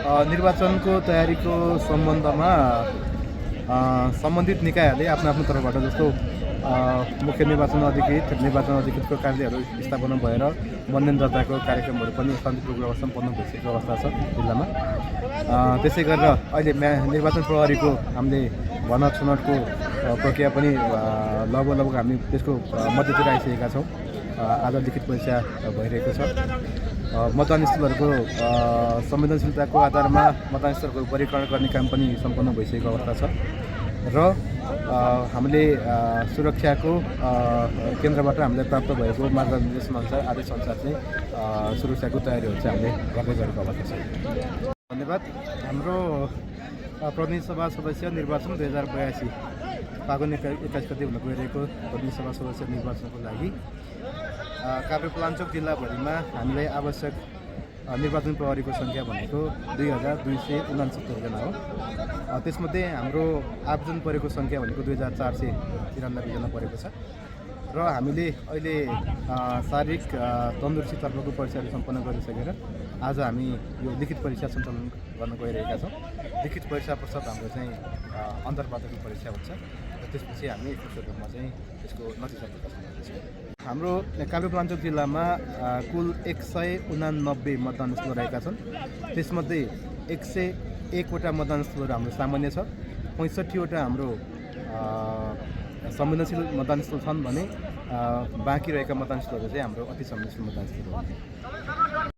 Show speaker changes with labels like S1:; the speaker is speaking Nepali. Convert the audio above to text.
S1: निर्वाचनको तयारीको सम्बन्धमा सम्बन्धित निकायहरूले आफ्नो तर्फबाट जस्तो मुख्य निर्वाचन अधिकृतको कार्यहरू स्थापना भएर मनोनयन दर्ताको कार्यक्रमहरू पनि शान्तिपूर्वक अवस्था सम्पन्न भइसकेको अवस्था छ जिल्लामा। त्यसै गरेर अहिले निर्वाचन प्रहरीको हामीले छनौटको प्रक्रिया पनि लगभग हामी त्यसको मध्यतिर आइसकेका छौँ। आज लिखित परीक्षा भइरहेको छ। मतदान स्थलहरूको संवेदनशीलताको आधारमा मतदान स्थलको वर्गीकरण गर्ने काम पनि सम्पन्न भइसकेको अवस्था छ र हामीले सुरक्षाको केन्द्रबाट हामीले प्राप्त भएको मार्गनिर्देशनअनुसार आदेशअनुसार चाहिँ सुरक्षाको तयारीहरू चाहिँ हामीले गर्दै गरेको अवस्था छ। धन्यवाद। हाम्रो प्रतिनिधि सभा सदस्य निर्वाचन 2082 फागुन 21 गते हुन गइरहेको प्रतिनिधि सभा सदस्य निर्वाचनको लागि काभ्रेपलाञ्चोक जिल्लाभरिमा हामीलाई आवश्यक निर्वाचन प्रहरीको सङ्ख्या भनेको 2269 जना हो। त्यसमध्ये हाम्रो आवेदन परेको सङ्ख्या भनेको 2493 जना परेको छ र हामीले अहिले शारीरिक तन्दुरुस्तीतर्फको परीक्षाहरू सम्पन्न गरिसकेर आज हामी यो लिखित परीक्षा सञ्चालन गर्न गइरहेका छौँ। लिखित परीक्षा पश्चात हाम्रो चाहिँ अन्तर्वार्ताको परीक्षा हुन्छ र त्यसपछि हामी एकमुष्ट रूपमा चाहिँ त्यसको नतिजा प्रकाश गर्नेछौँ। हाम्रो काभ्रेपलाञ्चोक जिल्लामा कुल 189 मतदान स्थल रहेका छन्। त्यसमध्ये 101वटा मतदान स्थलहरू हाम्रो सामान्य छ, 65वटा हाम्रो संवेदनशील मतदान स्थल छन् भने बाँकी रहेका मतदान स्थलहरू चाहिँ हाम्रो अति संवेदनशील मतदान स्थल हो।